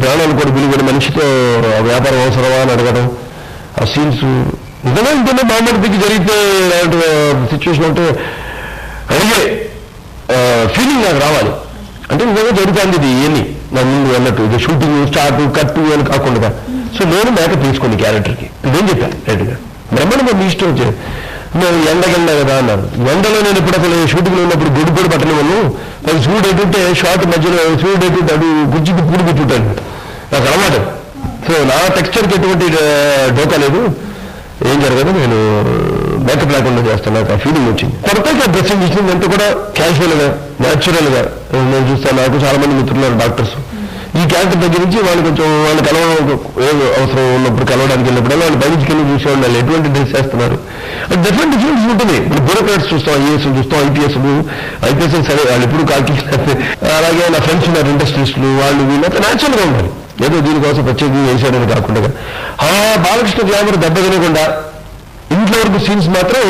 ప్రాణాలు కూడా విలువని మనిషితో వ్యాపారం అవసరమా అని అడగడం, ఆ సీన్స్ నిజంగా ఇంతనే బామ్మడికి జరిగితే ఇలాంటి సిచ్యువేషన్ అంటే అడిగే ఫీలింగ్ నాకు రావాలి. అంటే నిజంగా జరుగుతుంది ఇది ఏమి నా ముందు అన్నట్టు, ఇది షూటింగ్ స్టార్ట్ కట్టు అని కాకుండా. సో నేను మేకప్ తీసుకోండి క్యారెక్టర్కి, నేను చెప్పాను రైట్గా, బ్రహ్మాండంగా మీ ఇష్టం వచ్చేది. నేను ఎండగండా కదా అన్నారు. ఎండలో నేను ఇప్పుడు అసలు షూటింగ్లో ఉన్నప్పుడు గుడి కూడా పట్టలేమను, అది సూర్యుడు ఎటుంటే షార్ట్ మధ్యలో సూర్యుడు ఎటుంటే అడు గుజ్జికి పూడి పెట్టుంటాను, నాకు అలవాటు. సో నా టెక్స్చర్కి ఎటువంటి డోకా లేదు, ఏం జరగదు, నేను మేకప్ లేకుండా చేస్తాను, నాకు ఆ ఫీలింగ్ వచ్చింది. కొత్తగా డ్రెస్సింగ్ ఇచ్చింది అంతా కూడా క్యాజువల్గా న్యాచురల్గా నేను చూస్తాను. నాకు చాలా మంది మిత్రులు డాక్టర్స్ ఈ క్యారెక్టర్ దగ్గర నుంచి వాళ్ళు కొంచెం వాళ్ళు అవసరం ఉన్నప్పుడు కలవడానికి వెళ్ళినప్పుడు వాళ్ళు బయటికి వెళ్ళి చూసే ఉండాలి ఎటువంటి డ్రెస్ చేస్తున్నారు. డిఫరెంట్ డిఫరెన్స్ ఉంటుంది. ఇప్పుడు బ్యూరోక్రాట్స్ చూస్తాం, ఐఏఎస్ చూస్తాం, ఐపీఎస్ సరే వాళ్ళు ఎప్పుడు కాకి. అలాగే నా ఫ్రెండ్స్ ఉన్నారు ఇండస్ట్రీస్లు, వాళ్ళు వీళ్ళంతా న్యాచురల్గా ఉండాలి, ఏదో దీనికోసం ప్రత్యేకంగా వేసాడని కాకుండా. బాలకృష్ణ గ్లామర్ దెబ్బ తినకుండా ఇంట్లో వరకు సీన్స్ మాత్రం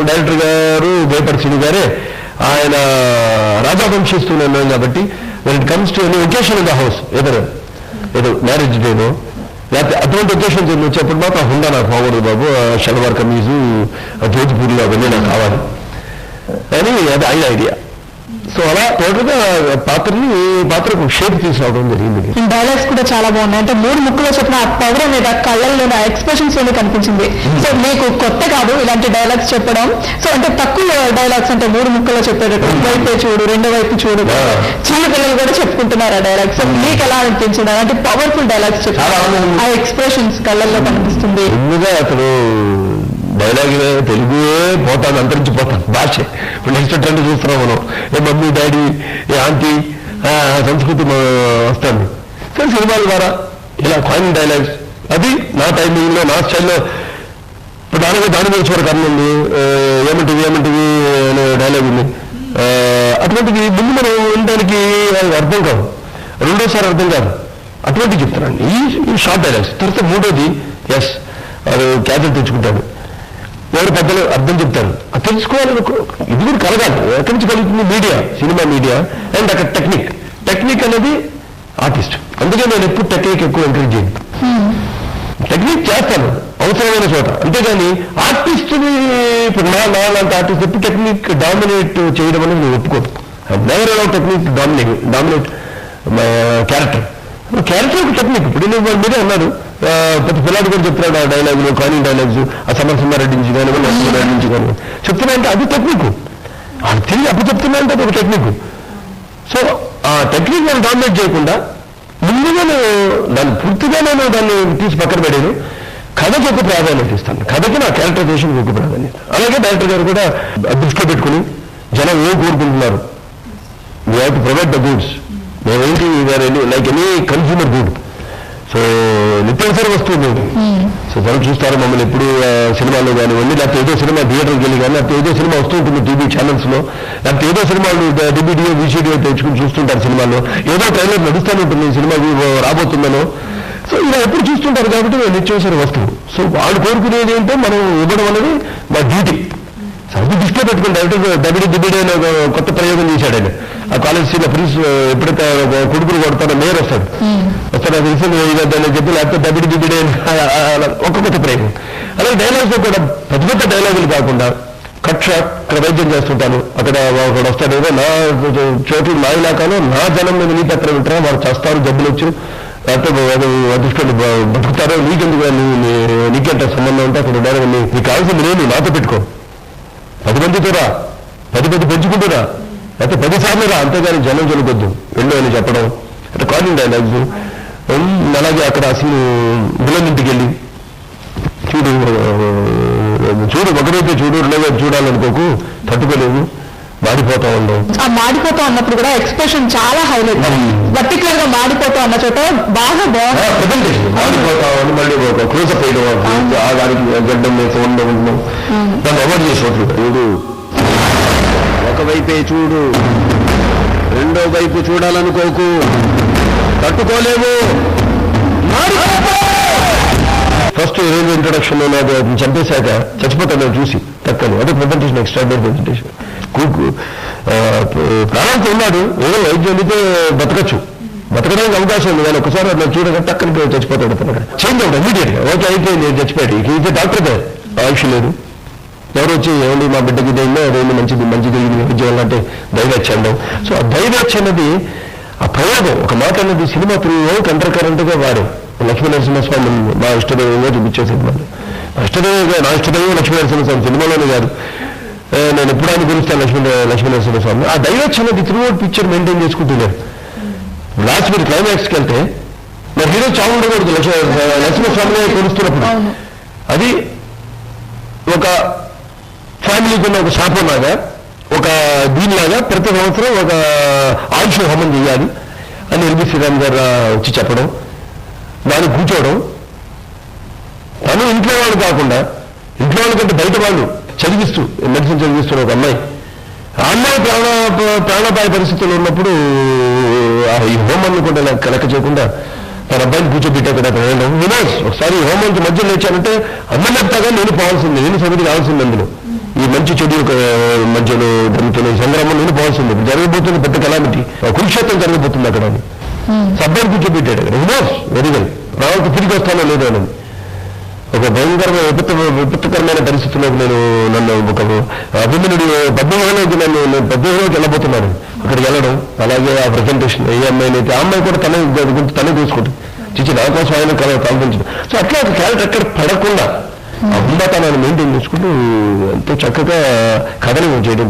డైరెక్టర్ గారు బోయపాటి శ్రీను గారే ఆయన రాజావంశిస్తున్నాను కాబట్టి when it comes to any occasion in the house, ఏదో మ్యారేజ్ డేనో లేకపోతే అటువంటి ఒకేషన్స్ వచ్చేప్పుడు మాత్రం హుండా నాకు బాగోదు బాబు, షల్వార్ కమీజు జోధ్పూర్లో అవన్నీ నాకు కావాలి అని అది ఆయన ఐడియా. సో అలా టోటల్గా పాత్రకు షేప్ తీసుకురావడం జరిగింది. డైలాగ్స్ కూడా చాలా బాగున్నాయి. అంటే 3 ముక్కలో చెప్పిన ఆ పవర్ అనేది ఆ కళ్ళల్లో ఆ ఎక్స్ప్రెషన్స్ లోనే కనిపించింది. సో మీకు కొత్త కాదు ఇలాంటి డైలాగ్స్ చెప్పడం. సో అంటే తక్కువ డైలాగ్స్ అంటే 3 ముక్కలో చెప్పేటట్టు వైపే చూడు, రెండో వైపు చూడు, చిన్న పిల్లలు కూడా చెప్పుకుంటున్నారు ఆ డైలాగ్స్. సో మీకు ఎలా అనిపించింది? అంటే పవర్ఫుల్ డైలాగ్స్ చెప్పారు, ఆ ఎక్స్ప్రెషన్స్ కళ్ళల్లో కనిపిస్తుంది. అతను డైలాగ్ తెలుగుయే పోతాను, అంతరించిపోతాను భాష. ఇప్పుడు నెక్స్ట్ ట్రెండ్ చూస్తున్నాం మనం, ఏ మమ్మీ డాడీ ఏ ఆంటీ సంస్కృతి వస్తాను. కానీ సినిమాల ద్వారా ఇలా కాయిన్ డైలాగ్స్ అది నా టైమింగ్లో నా స్టైల్లో. ఇప్పుడు దాని మీద చూడ కర్మ ఉంది, ఏమంటివి అనే డైలాగ్ ఉంది. అటువంటివి ముందు మనం ఉండడానికి అర్థం కాదు, రెండోసారి అర్థం కాదు, అటువంటివి చెప్తానండి ఈ షార్ట్ డైలాగ్స్. తర్వాత మూడోది ఎస్ వాడు క్యాజువల్ తెచ్చుకుంటాడు, ఎవరు పెద్దలు అర్థం చెప్తారు, అది తెలుసుకోవాలని ఇది కూడా కలగాలి. ఎక్కడి నుంచి కలుగుతుంది? మీడియా, సినిమా మీడియా అండ్ అక్కడ టెక్నిక్ అనేది ఆర్టిస్ట్. అందుకే నేను ఎప్పుడు టెక్నిక్ ఎక్కువ ఎంకరేజ్ చేయను. టెక్నిక్ చేస్తాను అవసరమైన చోట, అంతేగాని ఆర్టిస్ట్ని ఇప్పుడు లాంటి ఆర్టిస్ట్ ఎప్పుడు టెక్నిక్ డామినేట్ చేయడం అనేది నేను ఒప్పుకోను. Never allow technique dominate character ఒక టెక్నిక్. ఇప్పుడు నేను మీరే అన్నారు, ప్రతి పిల్లాడు కూడా చెప్తున్నాడు ఆ డైలాగులు, కానీ డైలాగ్స్ ఆ సమరసింహారెడ్డి నుంచి కానీ నరసింహారెడ్డి నుంచి కానీ చెప్తున్నా అంటే అది టెక్నిక్. అది తిరిగి అప్పుడు చెప్తున్నా అంటే అది ఒక టెక్నిక్. సో ఆ టెక్నిక్ నేను డామినేట్ చేయకుండా ముందుగా దాన్ని పూర్తిగా నేను దాన్ని తీసి పక్కన పెట్టాను. కథకి ఒక ప్రాధాన్యత ఇస్తాను, కథకి నా క్యారెక్టరైజేషన్కి ఒక ప్రాధాన్యత. అలాగే డైరెక్టర్ గారు కూడా దృష్టిలో పెట్టుకుని జనం ఏం కోరుకుంటున్నారు, we have to provide the goods. మేమేంటి like any consumer good. So నిత్యావసర వస్తువు లేదు. సో జనం చూస్తారు మమ్మల్ని ఎప్పుడు సినిమాల్లో కానివ్వండి, లేకపోతే ఏదో సినిమా థియేటర్కి వెళ్ళి కానీ, లేకపోతే ఏదో సినిమా వస్తూ ఉంటుంది టీవీ ఛానల్స్లో, లేకపోతే ఏదో సినిమాలు డిబిడియో విసిడియో తెచ్చుకుని చూస్తుంటారు. సినిమాలో ఏదో ట్రైలర్ నడుస్తూనే ఉంటుంది, సినిమా రాబోతుందనో. సో ఇలా ఎప్పుడు చూస్తుంటారు కాబట్టి నిత్యావసర వస్తువు. సో వాళ్ళు కోరుకునేది ఏంటో మనం ఇవ్వడం అనేది మా డ్యూటీ. అది దృష్టిలో పెట్టుకుని డైరెక్టర్ డిబిడి అనే కొత్త ప్రయోగం చేశాడు ఆయన. ఆ కాలేజ్ సీట్లో ప్రిన్స్ ఎప్పుడైతే కొడుకులు కొడతారో మేయర్ వస్తాడు అది రిసీవ్ చెప్పి లేకపోతే డిబిడి ఒక కొత్త ప్రయోగం. అలాగే డైలాగ్స్ కూడా పెద్ద డైలాగులు కాకుండా ఇక్కడ వైద్యం చేస్తుంటాను, అక్కడ ఒకడు వస్తాడు, ఏదో నా చోటు నా ఇలాకాలో నా జనం మీద నీ పత్రం వింటారా, వారు చేస్తారు, జబ్బులు వచ్చి లేకపోతే అదృష్టాలు బతుకుతారో, నీకెందుకు నీకెంత సంబంధం ఉంటే అక్కడ డైలాగ్ నీకు కావాల్సింది నేను నాతో పెట్టుకో, 10 మందితో రా, 10 పెంచుకుంటురా, లేకపోతే 10 సార్లు రా, అంతేగాని జనం జనకొద్దు వెళ్ళు అని చెప్పడం. అంటే కాలింగ్ డైలాగ్స్. అలాగే అక్కడ అసలు విలన్ ఇంటికి వెళ్ళి చూడు ఒకరైతే చూడు, రెండో చూడాలనుకోకు, తట్టుకోలేవు, మాడిపోతా ఉండవు. ఆ మాడిపోతా అన్నప్పుడు కూడా ఎక్స్ప్రెషన్ చాలా హైలైట్. పర్టికులర్ గా మాడిపోతా అన్న చోట బాగా బాగుంది. మాడిపోతా అని మళ్ళీ ఒక క్లోజప్ వేయడం, దానికి గడ్డం వేసి ఉండడం, దాన్ని అవాయిడ్ చేసేట్లు. చూడు ఒకవైపే చూడు, రెండో వైపు చూడాలనుకోకు, తట్టుకోలేవు. ఫస్ట్ రైల్వే ఇంట్రొడక్షన్ లో నాకు చంపేశాక చచ్చిపోతాను చూసి తక్కని, అదే ప్రెజెంటేషన్, ఎక్స్ట్రాడినరీ ప్రెజెంటేషన్. ప్రాణాలతో ఉన్నాడు, ఏదో వైద్యం వెళితే బతకచ్చు, బతకడానికి అవకాశం ఉంది కానీ ఒకసారి అట్లా చూడగా టక్కన చచ్చిపోతాడు అతను చేంజ్ అవుతాడు ఇమీడియట్ గా. ఓకే అయిపోయింది చచ్చిపోయాడు. ఈజ్ డాక్టర్ ఆయుష్ లేదు. ఎవరు వచ్చి ఏమండి మా బిడ్డకి ఇదైందో అదేంటి మంచిది ఉద్యోగం అంటే దైవేచ్ఛ అండం. సో ఆ దైవేచ్ఛ అన్నది ఆ ప్రయోగం ఒక మాట అనేది సినిమా త్రూ కంట్రకరెంట్గా వాడు. లక్ష్మీ నరసింహస్వామి మా ఇష్టదైవంగా చూపించే సినిమాలు. నా ఇష్టదైవం లక్ష్మీ నరసింహస్వామి సినిమాలోనే కాదు, నేను ఎప్పుడు ఆయన గురిస్తాను లక్ష్మీ నరసింహస్వామి. ఆ దైవేచ్ఛ అనేది త్రూ అవుట్ పిక్చర్ మెయింటైన్ చేసుకుంటున్నారు. లాస్ట్ మీరు క్లైమాక్స్కి వెళ్తే మరి హీరో చావు ఉండకూడదు నరసింహస్వామిని కొలుస్తున్నప్పుడు. అది ఒక ఫ్యామిలీకి ఉన్న ఒక శాపం లాగా, ఒక దీనిలాగా ప్రతి సంవత్సరం ఒక ఆయుష్ హోమం చేయాలి అని ఎల్బి శ్రీరామ్ గారు వచ్చి చెప్పడం, దాన్ని కూర్చోవడం. తను ఇంట్లో వాళ్ళు కాకుండా ఇంట్లో వాళ్ళకంటే బయట వాళ్ళు చదివిస్తూ మెడిసిన్ చదివిస్తున్న ఒక అమ్మాయి, ఆ అమ్మాయి ప్రాణాపాయ పరిస్థితుల్లో ఉన్నప్పుడు ఈ హోమాన్ని కూడా లెక్క చేయకుండా తన అబ్బాయిని కూర్చోబెట్టే కదా వెళ్ళడం. వినోస్ ఒకసారి హోమానికి మధ్యలో లేచానంటే అన్నమెత్తగా నేను పోవాల్సింది, నేను సమితి కావాల్సింది. అందులో ఈ మంచి చెడు మధ్యలో జరుగుతున్న ఈ సంగ్రామం నేను పోవాల్సింది. ఇప్పుడు జరగబోతుంది పెద్ద కలామిటీ, కురుక్షేత్రం జరగబోతుంది అక్కడ అని సబ్బాయిని కూర్చోబెట్టాడు అక్కడ. వినోస్ వెరీ వెల్ ప్రాణాలకు తిరిగి వస్తానో లేదో అని ఒక భయంకరమైన విపత్తుకరమైన పరిస్థితుల్లోకి నన్ను ఒక అభిమన్యుడు పద్మవ్యూహంలోకి పద్మవ్యూహంలోకి వెళ్ళబోతున్నాను. అక్కడికి వెళ్ళడం, అలాగే ఆ ప్రజెంటేషన్ ఏ అమ్మాయిని అయితే ఆ అమ్మాయి కూడా తనే తీసుకుంటుంది. చిచ్చి నా కోసం ఆయన కల్పించడం. సో అట్లా ఒక క్యారెక్టర్ ఎక్కడ పడకుండా ఆ హుందాతనాన్ని మెయింటైన్ చేసుకుంటూ ఎంతో చక్కగా కథని చేయడం.